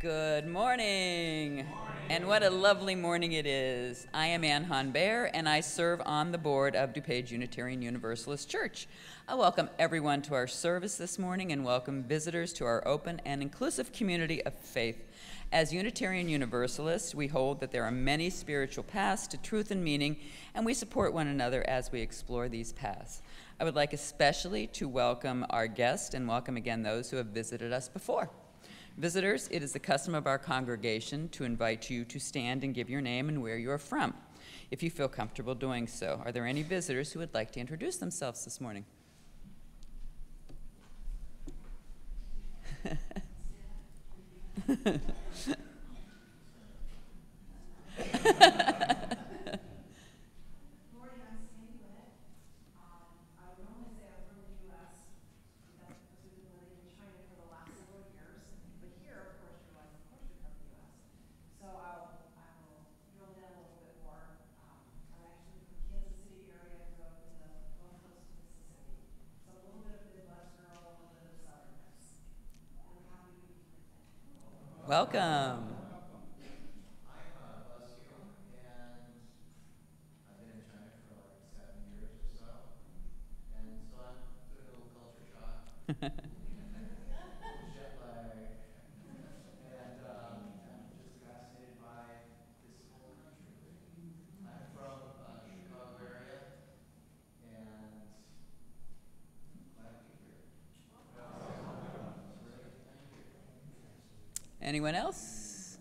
Good morning. And what a lovely morning it is. I am Ann Hahn-Bear, and I serve on the board of DuPage Unitarian Universalist Church. I welcome everyone to our service this morning and welcome visitors to our open and inclusive community of faith. As Unitarian Universalists, we hold that there are many spiritual paths to truth and meaning, and we support one another as we explore these paths. I would like especially to welcome our guests and welcome again those who have visited us before. Visitors, it is the custom of our congregation to invite you to stand and give your name and where you are from, if you feel comfortable doing so. Are there any visitors who would like to introduce themselves this morning? Welcome. I'm Busio, and I've been in China for like 7 years or so, and so I'm doing a little culture shock, jet lag, and I'm just fascinated by this whole country. I'm from Chicago area, and glad to be here. Anyone else?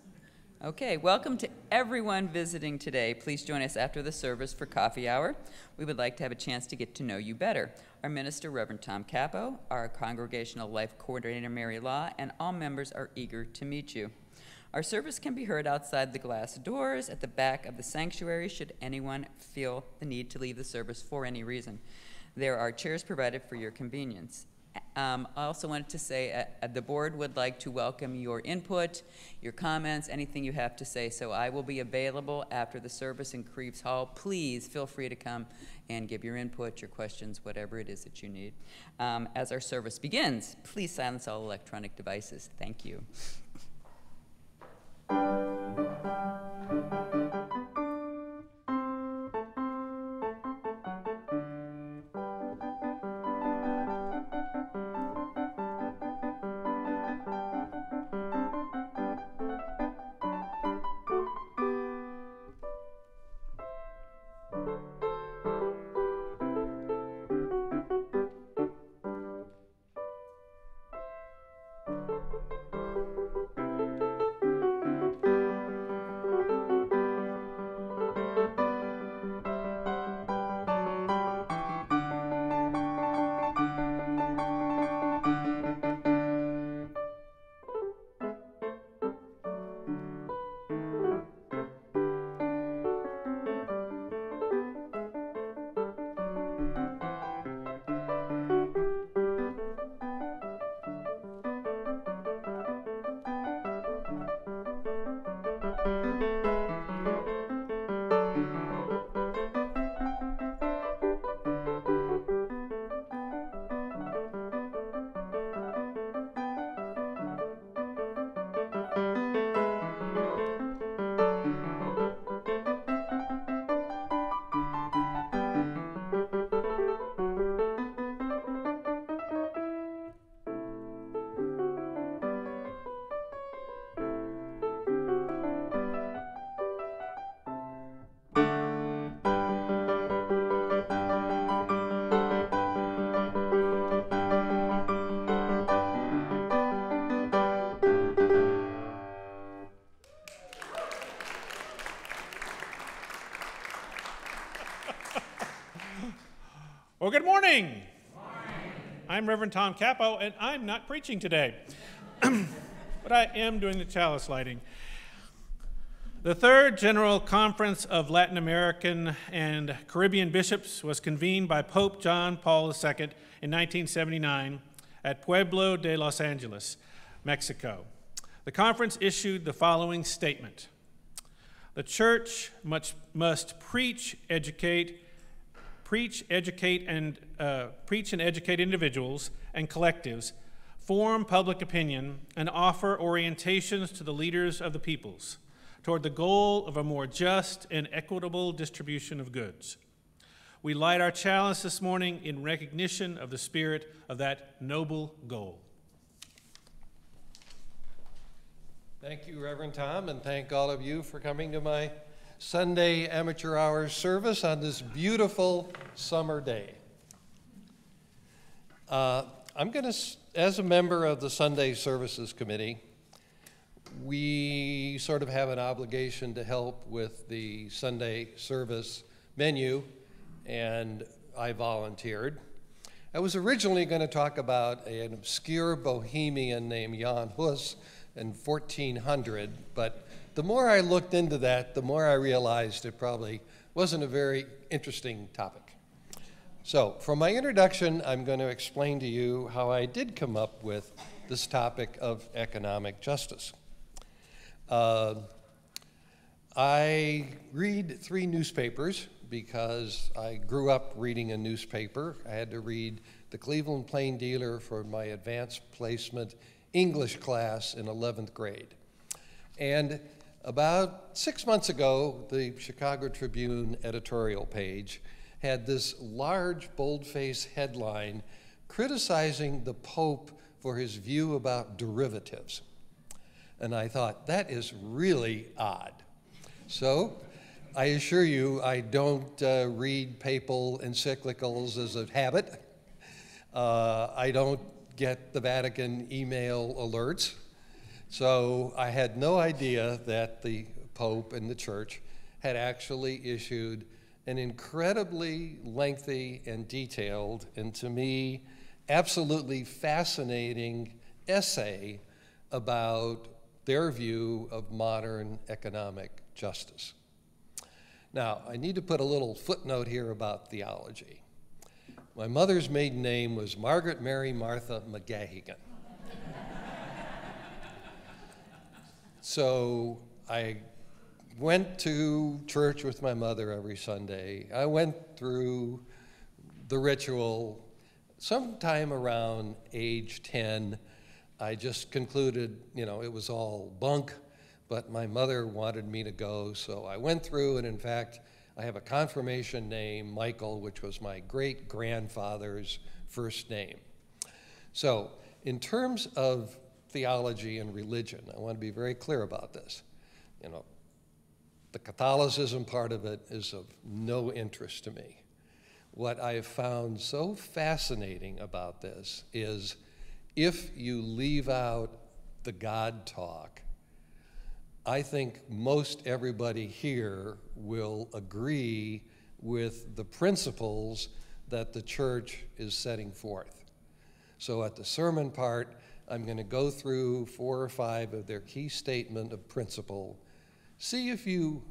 Okay, welcome to everyone visiting today. Please join us after the service for coffee hour. We would like to have a chance to get to know you better. Our minister, Reverend Tom Capo, our congregational life coordinator, Mary Law, and all members are eager to meet you. Our service can be heard outside the glass doors at the back of the sanctuary should anyone feel the need to leave the service for any reason. There are chairs provided for your convenience. I also wanted to say the board would like to welcome your input, your comments, anything you have to say. So I will be available after the service in Creeves Hall. Please feel free to come and give your input, your questions, whatever it is that you need. As our service begins, please silence all electronic devices. Thank you. Well, good morning. I'm Reverend Tom Capo, and I'm not preaching today, but I am doing the chalice lighting. The Third General Conference of Latin American and Caribbean Bishops was convened by Pope John Paul II in 1979 at Pueblo de Los Angeles, Mexico. The conference issued the following statement: the church must preach, educate, and educate individuals and collectives form public opinion, and offer orientations to the leaders of the peoples toward the goal of a more just and equitable distribution of goods. We light our chalice this morning in recognition of the spirit of that noble goal. Thank you, Reverend Tom, and thank all of you for coming to my Sunday amateur hour service on this beautiful summer day. I'm going to, as a member of the Sunday Services Committee, we sort of have an obligation to help with the Sunday service menu, and I volunteered. I was originally going to talk about an obscure bohemian named Jan Hus in 1400, but the more I looked into that, the more I realized it probably wasn't a very interesting topic. So, for my introduction, I'm going to explain to you how I did come up with this topic of economic justice. I read 3 newspapers because I grew up reading a newspaper. I had to read the Cleveland Plain Dealer for my advanced placement English class in 11th grade. And about 6 months ago, the Chicago Tribune editorial page had this large boldface headline criticizing the Pope for his view about derivatives. And I thought, that is really odd. So I assure you, I don't read papal encyclicals as a habit. I don't get the Vatican email alerts. So I had no idea that the Pope and the Church had actually issued an incredibly lengthy and detailed, and to me, absolutely fascinating essay about their view of modern economic justice. Now, I need to put a little footnote here about theology. My mother's maiden name was Margaret Mary Martha McGahigan. So I went to church with my mother every Sunday. I went through the ritual. Sometime around age 10, I just concluded, it was all bunk, but my mother wanted me to go, so I went through, and in fact, I have a confirmation name, Michael, which was my great-grandfather's first name. So, in terms of theology and religion, I want to be very clear about this. The Catholicism part of it is of no interest to me. What I have found so fascinating about this is if you leave out the God talk, I think most everybody here will agree with the principles that the church is setting forth. So at the sermon part, I'm going to go through 4 or 5 of their key statement of principle. See if you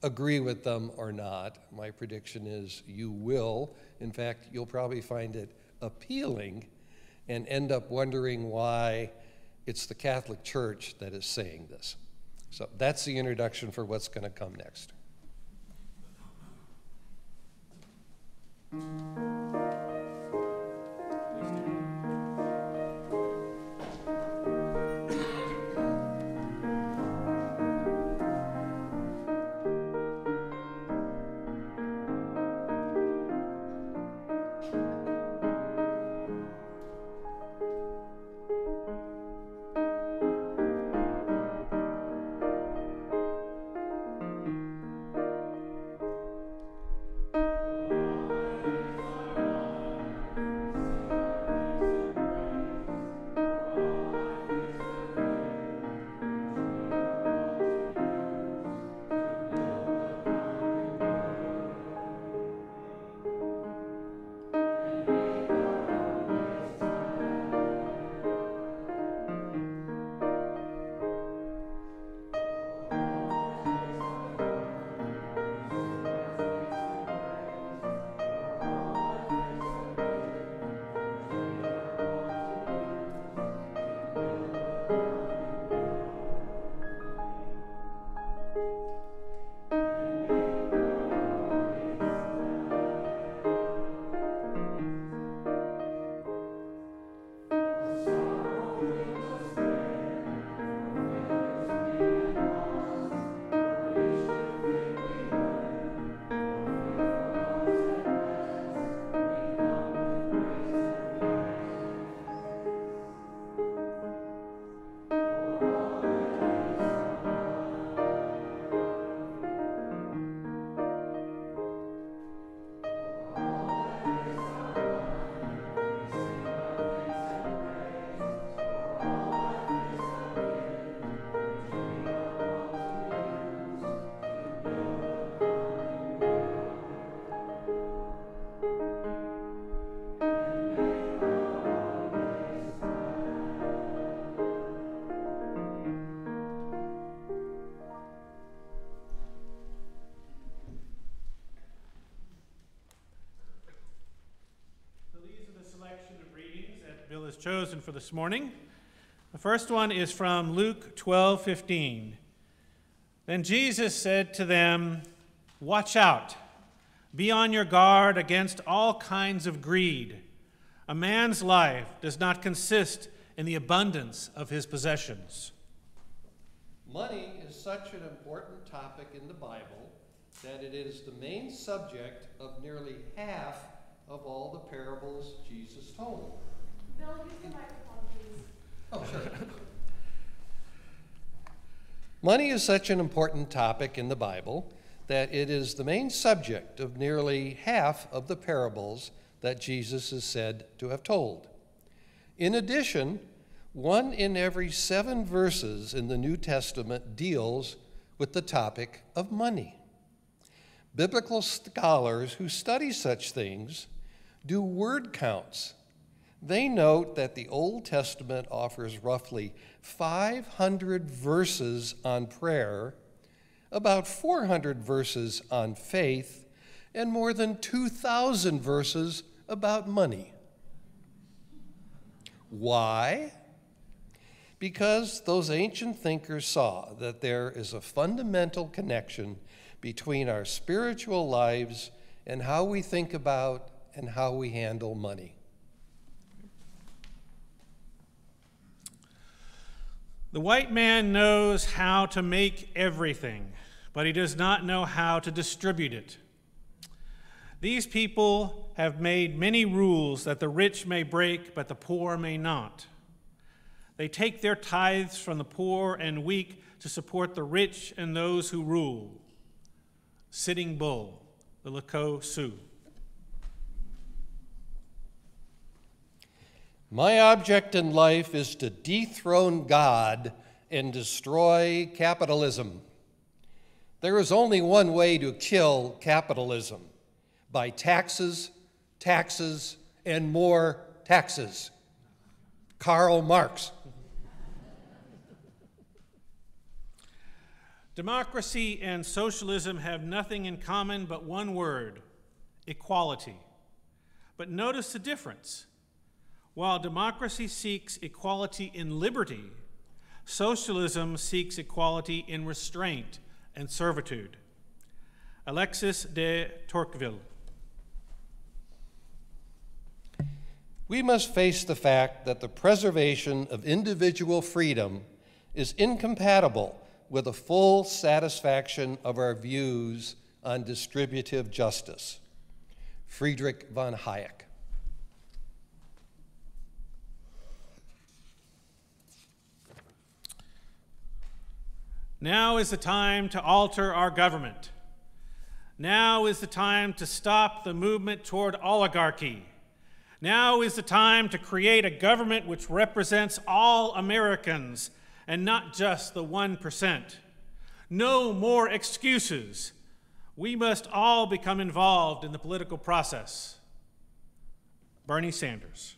agree with them or not. My prediction is you will. In fact, you'll probably find it appealing and end up wondering why it's the Catholic Church that is saying this. So that's the introduction for what's going to come next. chosen for this morning. The first one is from Luke 12:15. Then Jesus said to them, "Watch out. Be on your guard against all kinds of greed. A man's life does not consist in the abundance of his possessions." Money is such an important topic in the Bible that it is the main subject of nearly half of all the parables Jesus told. Bill, use the microphone, please. Oh, sure. Money is such an important topic in the Bible that it is the main subject of nearly half of the parables that Jesus is said to have told. In addition, 1 in every 7 verses in the New Testament deals with the topic of money. Biblical scholars who study such things do word counts. They note that the Old Testament offers roughly 500 verses on prayer, about 400 verses on faith, and more than 2,000 verses about money. Why? Because those ancient thinkers saw that there is a fundamental connection between our spiritual lives and how we think about and how we handle money. The white man knows how to make everything, but he does not know how to distribute it. These people have made many rules that the rich may break, but the poor may not. They take their tithes from the poor and weak to support the rich and those who rule. Sitting Bull, the Laco Sioux. My object in life is to dethrone God and destroy capitalism. There is only one way to kill capitalism: by taxes, taxes, and more taxes. Karl Marx. Democracy and socialism have nothing in common but one word: equality. But notice the difference. While democracy seeks equality in liberty, socialism seeks equality in restraint and servitude. Alexis de Tocqueville. We must face the fact that the preservation of individual freedom is incompatible with a full satisfaction of our views on distributive justice. Friedrich von Hayek. Now is the time to alter our government. Now is the time to stop the movement toward oligarchy. Now is the time to create a government which represents all Americans and not just the 1%. No more excuses. We must all become involved in the political process. Bernie Sanders.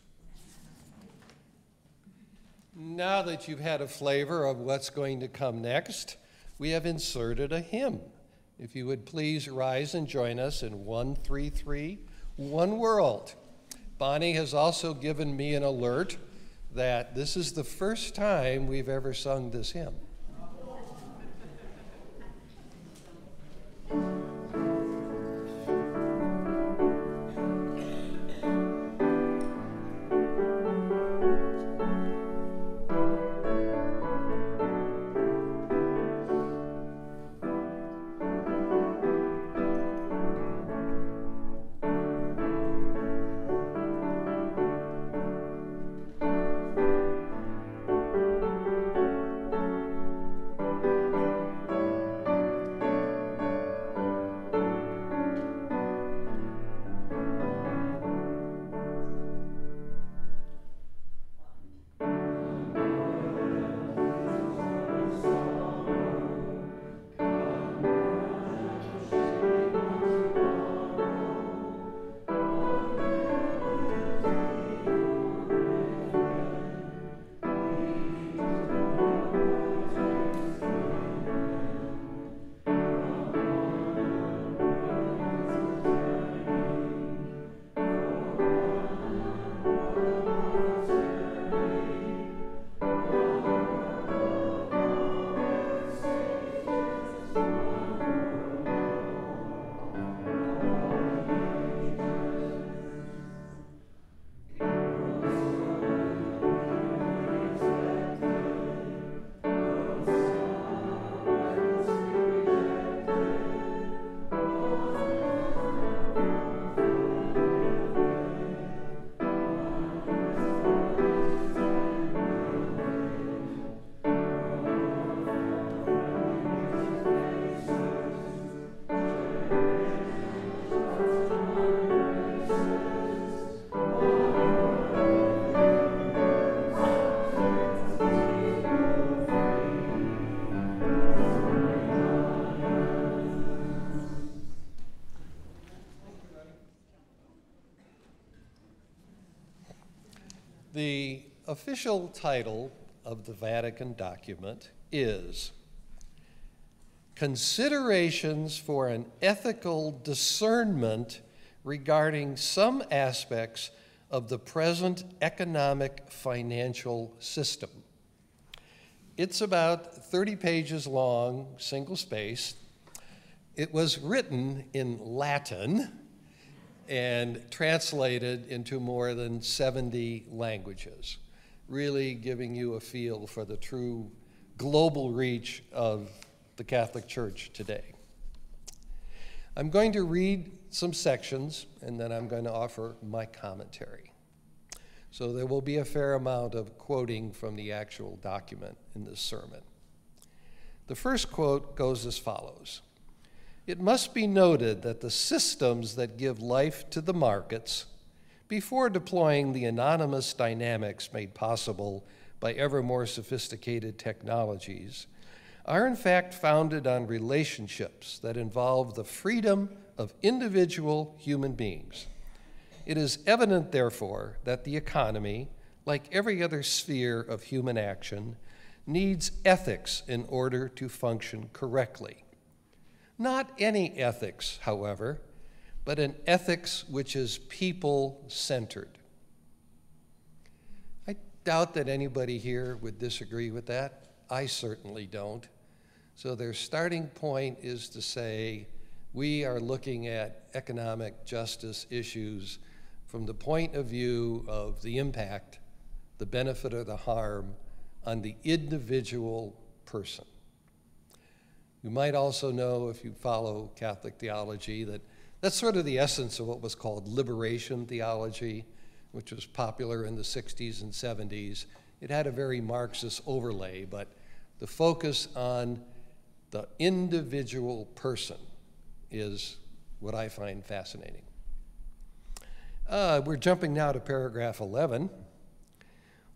Now that you've had a flavor of what's going to come next, we have inserted a hymn. If you would please rise and join us in 133, One World. Bonnie has also given me an alert that this is the first time we've ever sung this hymn. The official title of the Vatican document is Considerations for an Ethical Discernment Regarding Some Aspects of the Present Economic Financial System. It's about 30 pages long, single-spaced. It was written in Latin and translated into more than 70 languages, really giving you a feel for the true global reach of the Catholic Church today. I'm going to read some sections, and then I'm going to offer my commentary. So there will be a fair amount of quoting from the actual document in this sermon. The first quote goes as follows. It must be noted that the systems that give life to the markets, before deploying the anonymous dynamics made possible by ever more sophisticated technologies, are in fact founded on relationships that involve the freedom of individual human beings. It is evident, therefore, that the economy, like every other sphere of human action, needs ethics in order to function correctly. Not any ethics, however, but an ethics which is people-centered. I doubt that anybody here would disagree with that. I certainly don't. So their starting point is to say, we are looking at economic justice issues from the point of view of the impact, the benefit or the harm on the individual person. You might also know, if you follow Catholic theology, that that's sort of the essence of what was called liberation theology, which was popular in the 60s and 70s. It had a very Marxist overlay, but the focus on the individual person is what I find fascinating. We're jumping now to paragraph 11.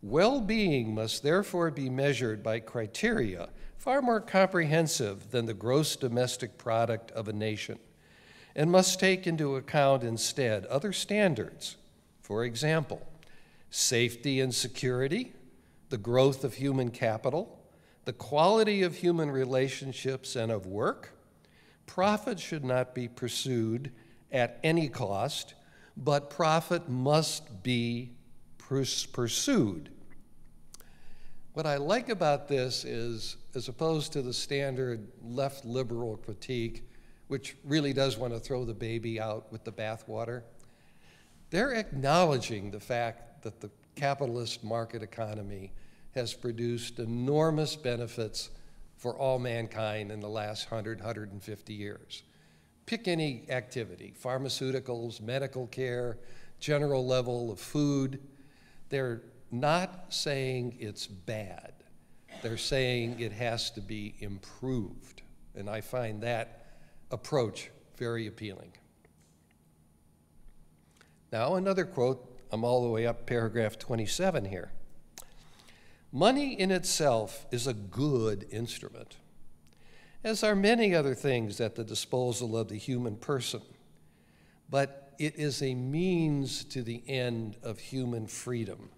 Well-being must therefore be measured by criteria far more comprehensive than the gross domestic product of a nation, and must take into account instead other standards. For example, safety and security, the growth of human capital, the quality of human relationships and of work. Profit should not be pursued at any cost, but profit must be pursued. What I like about this is, as opposed to the standard left liberal critique, which really does want to throw the baby out with the bathwater, they're acknowledging the fact that the capitalist market economy has produced enormous benefits for all mankind in the last 150 years. Pick any activity, pharmaceuticals, medical care, general level of food. They're not saying it's bad. They're saying it has to be improved. And I find that approach very appealing. Now another quote, I'm all the way up paragraph 27 here. Money in itself is a good instrument, as are many other things at the disposal of the human person, but it is a means to the end of human freedom,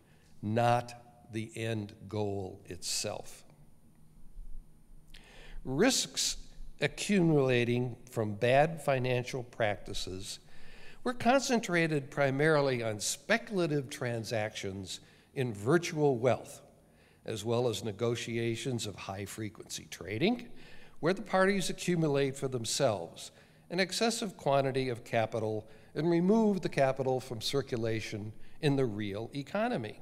not the end goal itself. Risks accumulating from bad financial practices were concentrated primarily on speculative transactions in virtual wealth, as well as negotiations of high-frequency trading, where the parties accumulate for themselves an excessive quantity of capital and remove the capital from circulation in the real economy.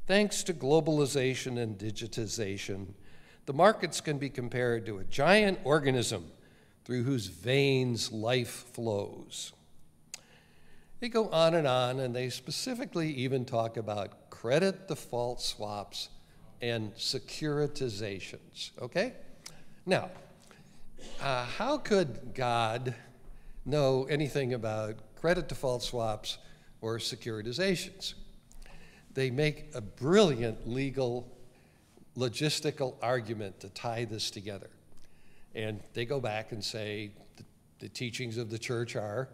Thanks to globalization and digitization, the markets can be compared to a giant organism through whose veins life flows. They go on, and they specifically even talk about credit default swaps and securitizations, okay? Now, how could God know anything about credit default swaps or securitizations? They make a brilliant legal, logistical argument to tie this together. And they go back and say the teachings of the church are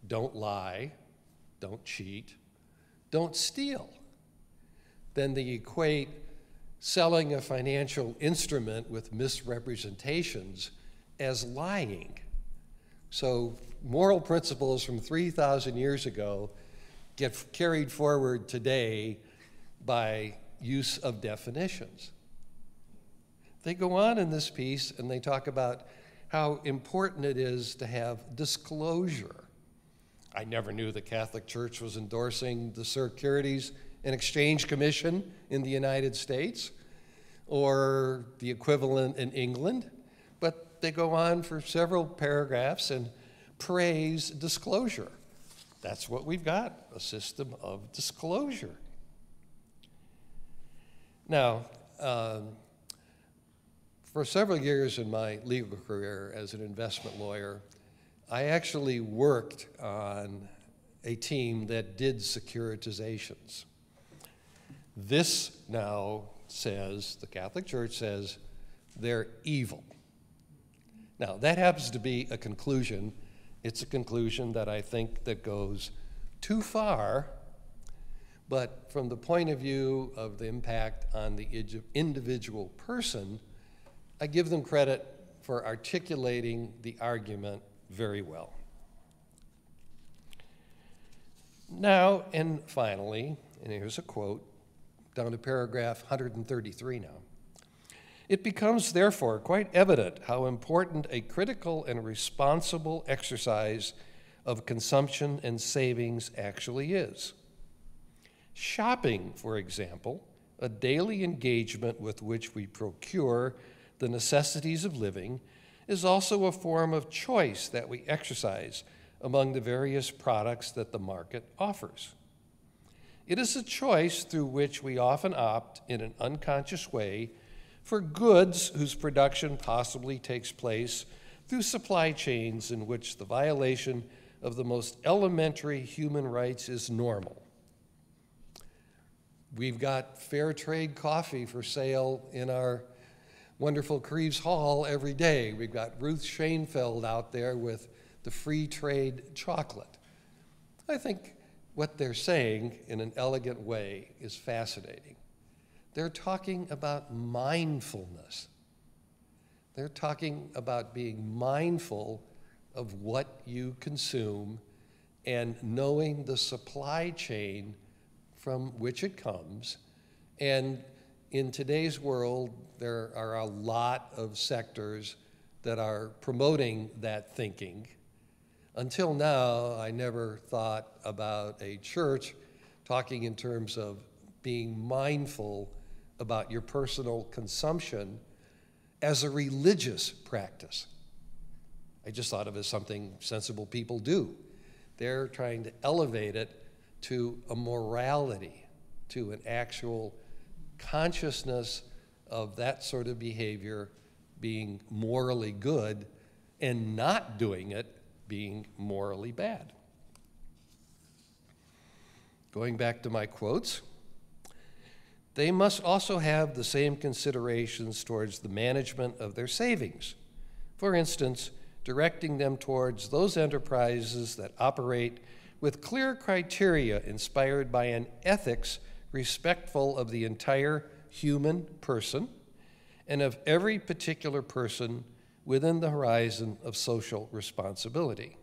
don't lie, don't cheat, don't steal. then they equate selling a financial instrument with misrepresentations as lying. So moral principles from 3,000 years ago get carried forward today by use of definitions. They go on in this piece and they talk about how important it is to have disclosure. I never knew the Catholic Church was endorsing the Securities and Exchange Commission in the United States or the equivalent in England, but they go on for several paragraphs and praise disclosure. That's what we've got, a system of disclosure. Now, for several years in my legal career as an investment lawyer, I actually worked on a team that did securitizations. This now says, the Catholic Church says, they're evil. Now, that happens to be a conclusion. It's a conclusion that I think that goes too far, but from the point of view of the impact on the individual person, I give them credit for articulating the argument very well. Now, and finally, and here's a quote, down to paragraph 133 now. It becomes, therefore, quite evident how important a critical and responsible exercise of consumption and savings actually is. Shopping, for example, a daily engagement with which we procure the necessities of living, is also a form of choice that we exercise among the various products that the market offers. It is a choice through which we often opt in an unconscious way for goods whose production possibly takes place through supply chains in which the violation of the most elementary human rights is normal. We've got fair trade coffee for sale in our wonderful Creeves Hall every day. We've got Ruth Shainfeld out there with the free trade chocolate. I think what they're saying in an elegant way is fascinating. They're talking about mindfulness. They're talking about being mindful of what you consume and knowing the supply chain from which it comes. And in today's world, there are a lot of sectors that are promoting that thinking. Until now, I never thought about a church talking in terms of being mindful about your personal consumption as a religious practice. I just thought of it as something sensible people do. They're trying to elevate it to a morality, to an actual consciousness of that sort of behavior being morally good and not doing it being morally bad. Going back to my quotes, they must also have the same considerations towards the management of their savings. For instance, directing them towards those enterprises that operate with clear criteria inspired by an ethics respectful of the entire human person and of every particular person within the horizon of social responsibility.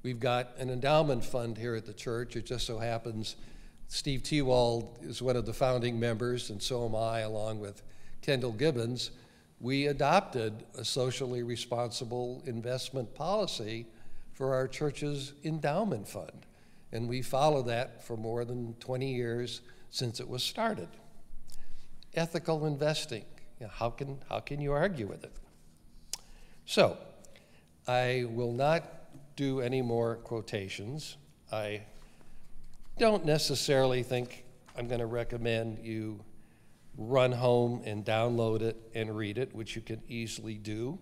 We've got an endowment fund here at the church. It just so happens Steve Tewald is one of the founding members, and so am I, along with Kendall Gibbons. We adopted a socially responsible investment policy for our church's endowment fund, and we followed that for more than 20 years since it was started. Ethical investing, how can you argue with it? So, I will not do any more quotations. I don't necessarily think I'm going to recommend you run home and download it and read it, which you can easily do.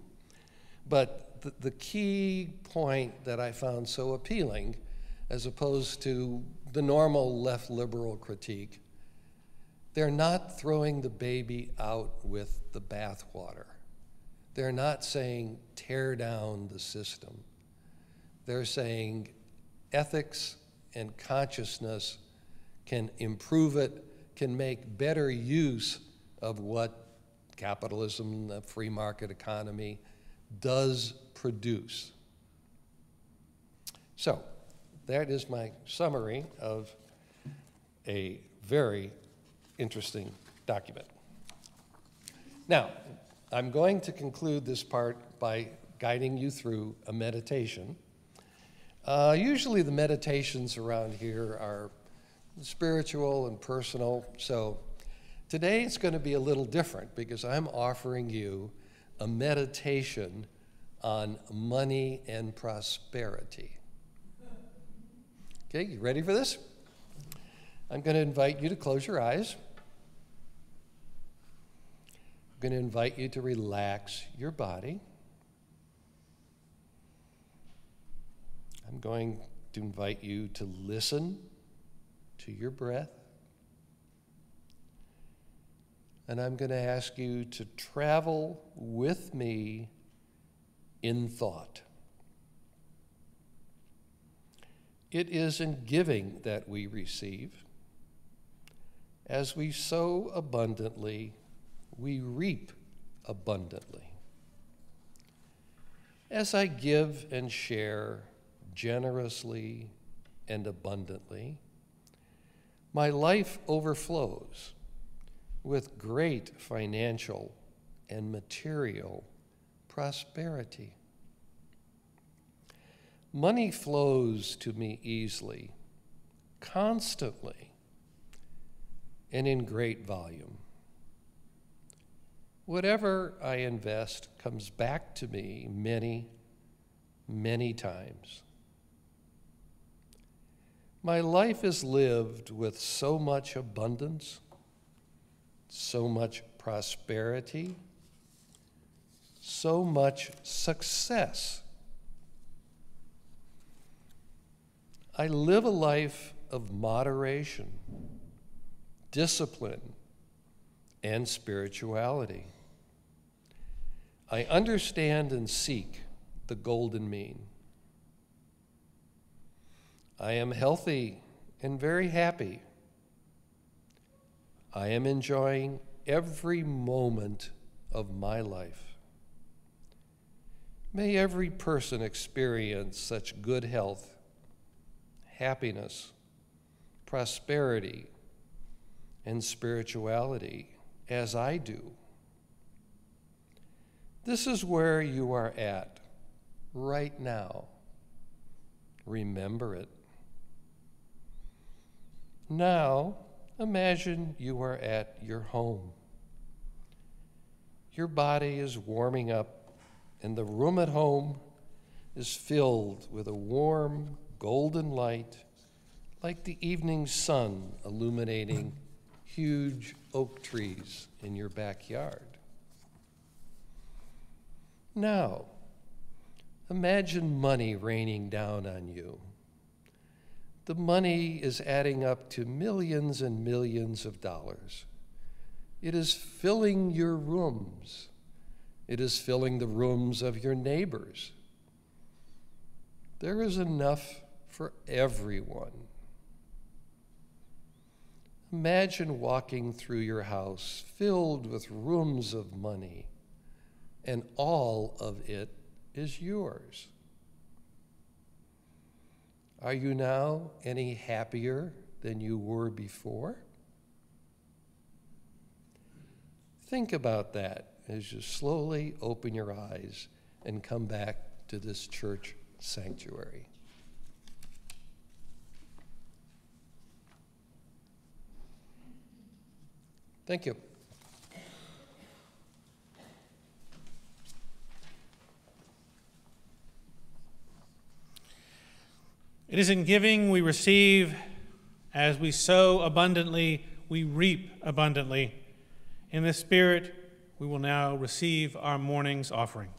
But the key point that I found so appealing, as opposed to the normal left liberal critique, they're not throwing the baby out with the bathwater. They're not saying tear down the system. They're saying ethics and consciousness can improve it, can make better use of what capitalism, the free market economy, does produce. So, that is my summary of a very interesting document. Now, I'm going to conclude this part by guiding you through a meditation. Usually the meditations around here are spiritual and personal, so today it's going to be a little different because I'm offering you a meditation on money and prosperity. Okay, you ready for this? I'm going to invite you to close your eyes. I'm going to invite you to relax your body. I'm going to invite you to listen to your breath. And I'm going to ask you to travel with me in thought. It is in giving that we receive. As we sow abundantly, we reap abundantly. As I give and share generously and abundantly, my life overflows with great financial and material prosperity. Money flows to me easily, constantly, and in great volume. Whatever I invest comes back to me many, many times. My life is lived with so much abundance, so much prosperity, so much success. I live a life of moderation, discipline, and spirituality. I understand and seek the golden mean. I am healthy and very happy. I am enjoying every moment of my life. May every person experience such good health, happiness, prosperity, and spirituality as I do. This is where you are at right now. Remember it. Now, imagine you are at your home. Your body is warming up, and the room at home is filled with a warm, golden light, like the evening sun illuminating huge oak trees in your backyard. Now, imagine money raining down on you. The money is adding up to millions and millions of dollars. It is filling your rooms. It is filling the rooms of your neighbors. There is enough for everyone. Imagine walking through your house filled with rooms of money, and all of it is yours. Are you now any happier than you were before? Think about that as you slowly open your eyes and come back to this church sanctuary. Thank you. It is in giving we receive. As we sow abundantly, we reap abundantly. In this spirit, we will now receive our morning's offering.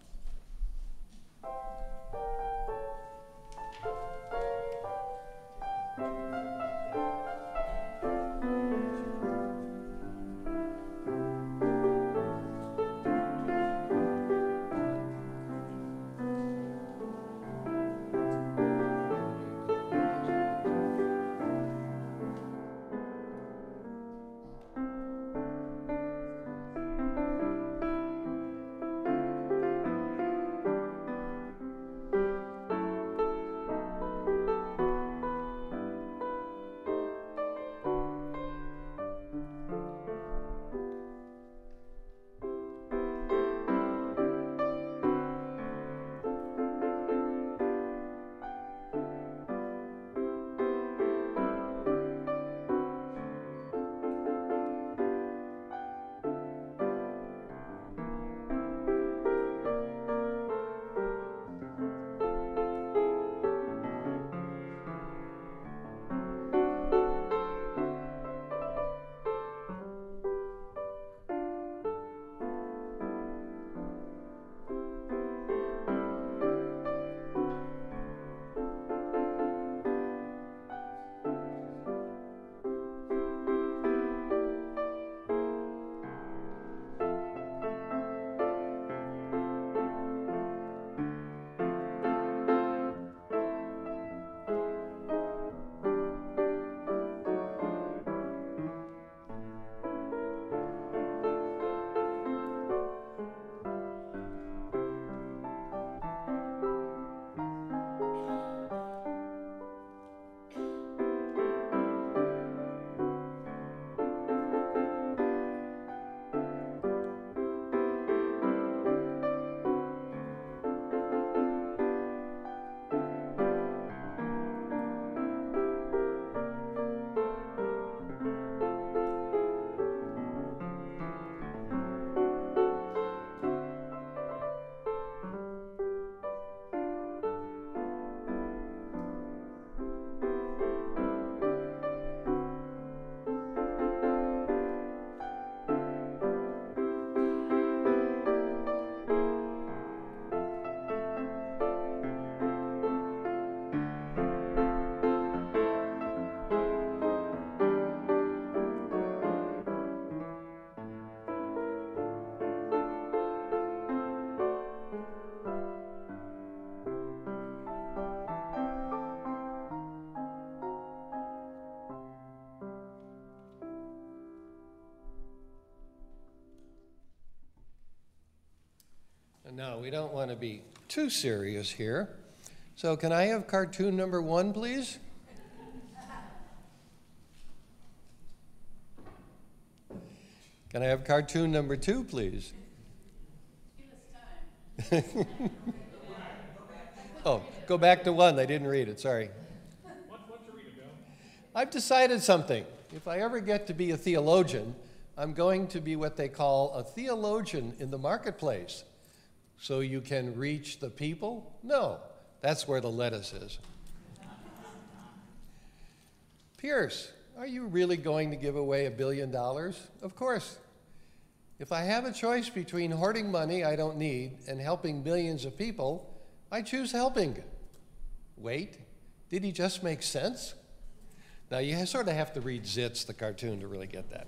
No, we don't want to be too serious here. So can I have cartoon number 1, please? Can I have cartoon number 2, please? Give us time. Oh, go back to 1. They didn't read it, sorry. What's to read it, Bill? I've decided something. If I ever get to be a theologian, I'm going to be what they call a theologian in the marketplace. So you can reach the people? No, that's where the lettuce is. Pierce, are you really going to give away $1 billion? Of course. If I have a choice between hoarding money I don't need and helping millions of people, I choose helping. Wait, did he just make sense? Now you sort of have to read Zitz, the cartoon, to really get that.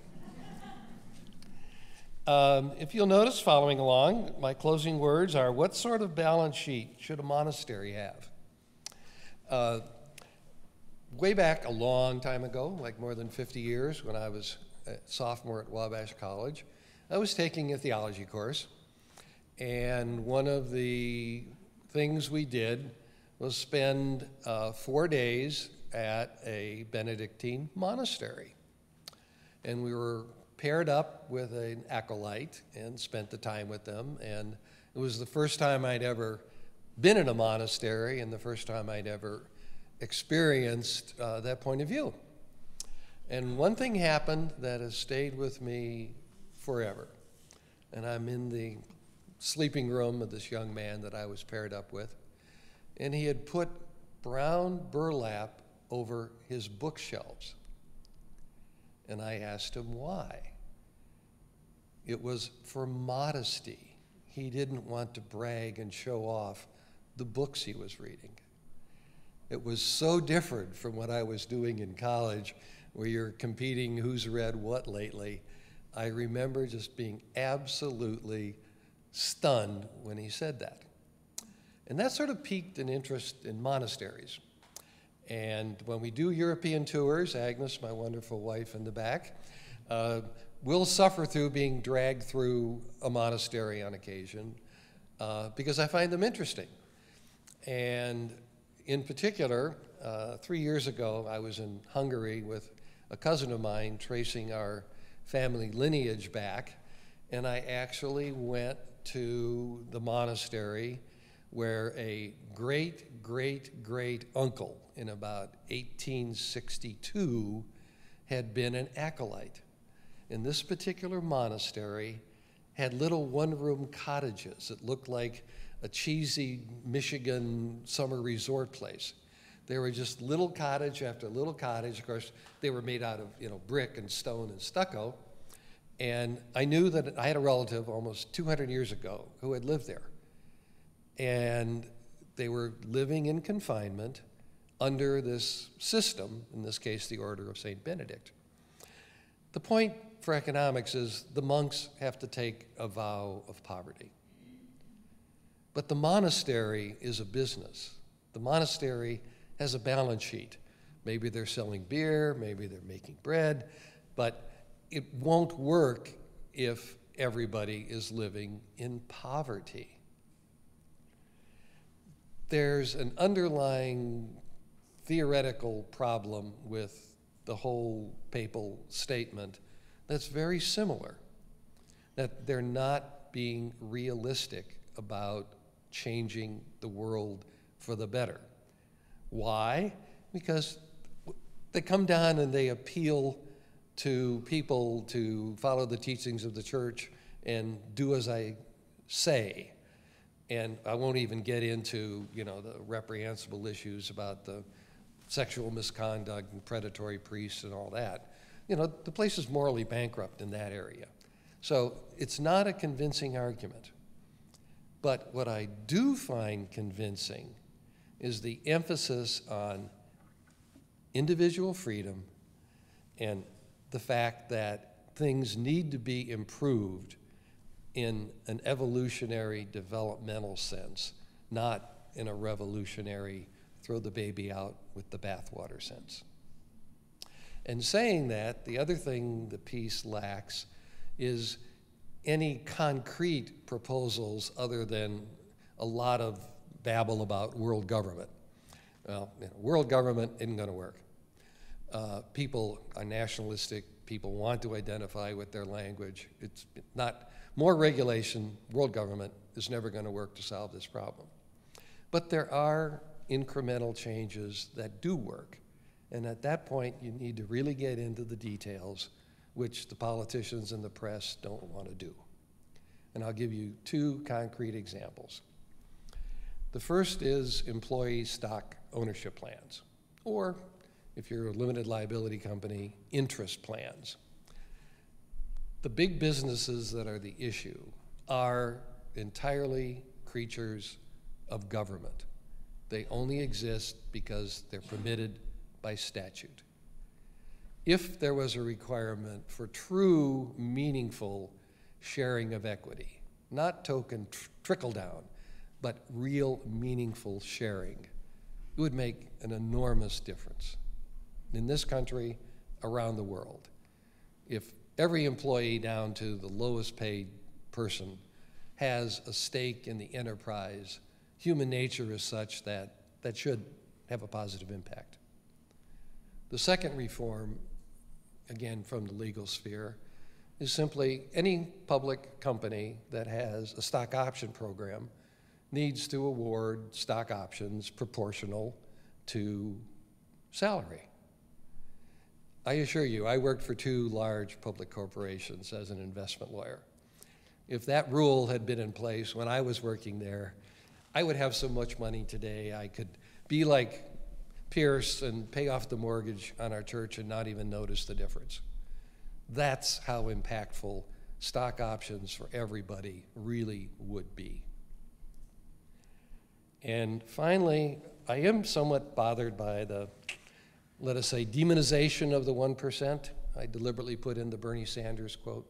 If you'll notice, following along, my closing words are, what sort of balance sheet should a monastery have? Way back a long time ago, like more than 50 years, when I was a sophomore at Wabash College, I was taking a theology course, and one of the things we did was spend 4 days at a Benedictine monastery. And we were paired up with an acolyte and spent the time with them. And it was the first time I'd ever been in a monastery and the first time I'd ever experienced that point of view. And one thing happened that has stayed with me forever. And I'm in the sleeping room of this young man that I was paired up with. And he had put brown burlap over his bookshelves. And I asked him why. It was for modesty. He didn't want to brag and show off the books he was reading. It was so different from what I was doing in college, where you're competing who's read what lately. I remember just being absolutely stunned when he said that. And that sort of piqued an interest in monasteries. And when we do European tours, Agnes, my wonderful wife in the back, will suffer through being dragged through a monastery on occasion because I find them interesting. And in particular, 3 years ago, I was in Hungary with a cousin of mine tracing our family lineage back, and I actually went to the monastery where a great uncle in about 1862 had been an acolyte. And this particular monastery had little one-room cottages that looked like a cheesy Michigan summer resort place. There were just little cottage after little cottage. Of course, they were made out of brick and stone and stucco. And I knew that I had a relative almost 200 years ago who had lived there. And they were living in confinement under this system, in this case, the Order of St. Benedict. The point for economics is the monks have to take a vow of poverty. But the monastery is a business. The monastery has a balance sheet. Maybe they're selling beer, maybe they're making bread, but it won't work if everybody is living in poverty. There's an underlying theoretical problem with the whole papal statement that's very similar, that they're not being realistic about changing the world for the better. Why? Because they come down and they appeal to people to follow the teachings of the church and do as I say. And I won't even get into, the reprehensible issues about the sexual misconduct and predatory priests and all that. The place is morally bankrupt in that area. So it's not a convincing argument. But what I do find convincing is the emphasis on individual freedom and the fact that things need to be improved in an evolutionary developmental sense, not in a revolutionary throw the baby out with the bathwater sense. And saying that, the other thing the piece lacks is any concrete proposals other than a lot of babble about world government. Well, world government isn't going to work. People are nationalistic. People want to identify with their language. It's not more regulation. World government is never going to work to solve this problem. But there are incremental changes that do work. And at that point, you need to really get into the details, which the politicians and the press don't want to do. And I'll give you two concrete examples. The first is employee stock ownership plans, or if you're a limited liability company, interest plans. The big businesses that are the issue are entirely creatures of government. They only exist because they're permitted by statute. If there was a requirement for true, meaningful sharing of equity, not token trickle down, but real, meaningful sharing, it would make an enormous difference in this country, around the world. If every employee down to the lowest paid person has a stake in the enterprise, human nature is such that that should have a positive impact. The second reform, again from the legal sphere, is simply any public company that has a stock option program needs to award stock options proportional to salary. I assure you, I worked for 2 large public corporations as an investment lawyer. If that rule had been in place when I was working there, I would have so much money today I could be like Pierce and pay off the mortgage on our church and not even notice the difference. That's how impactful stock options for everybody really would be. And finally, I am somewhat bothered by the, let us say, demonization of the 1%. I deliberately put in the Bernie Sanders quote.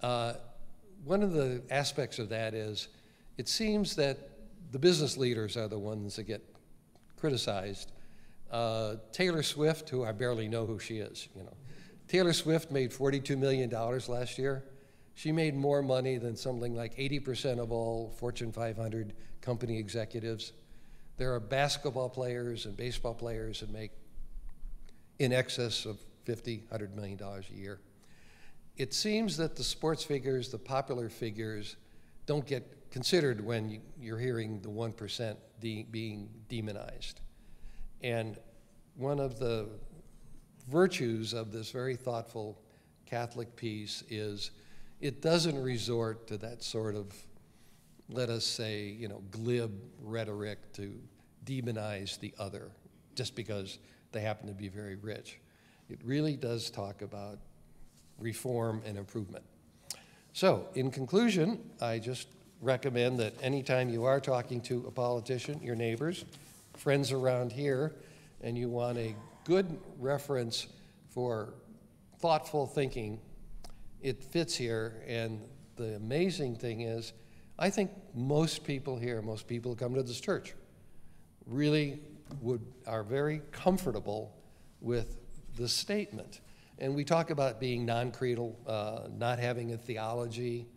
One of the aspects of that is it seems that the business leaders are the ones that get criticized. Taylor Swift, who I barely know who she is, Taylor Swift made $42 million last year. She made more money than something like 80% of all Fortune 500 company executives. There are basketball players and baseball players that make in excess of $50, $100 million a year. It seems that the sports figures, the popular figures, don't get considered when you're hearing the 1% being demonized. And one of the virtues of this very thoughtful Catholic piece is it doesn't resort to that sort of, let us say, glib rhetoric to demonize the other just because they happen to be very rich. It really does talk about reform and improvement. So, in conclusion, I just recommend that anytime you are talking to a politician, your neighbors, friends around here, and you want a good reference for thoughtful thinking, it fits here. And the amazing thing is, I think most people here, most people who come to this church, really are very comfortable with the statement. And we talk about being non-creedal, not having a theology,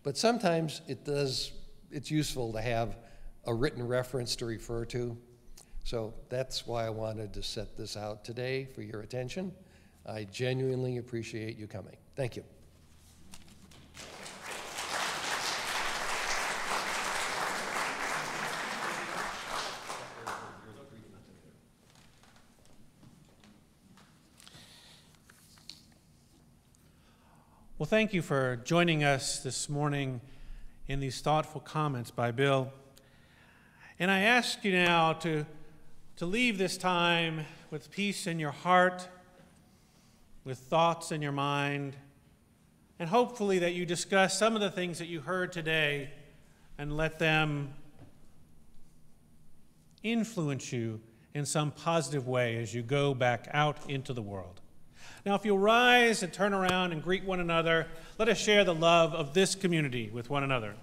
but sometimes it's useful to have a written reference to refer to. So that's why I wanted to set this out today for your attention. I genuinely appreciate you coming. Thank you. Well, thank you for joining us this morning in these thoughtful comments by Bill. And I ask you now to leave this time with peace in your heart, with thoughts in your mind, and hopefully that you discuss some of the things that you heard today and let them influence you in some positive way as you go back out into the world. Now, if you'll rise and turn around and greet one another, let us share the love of this community with one another.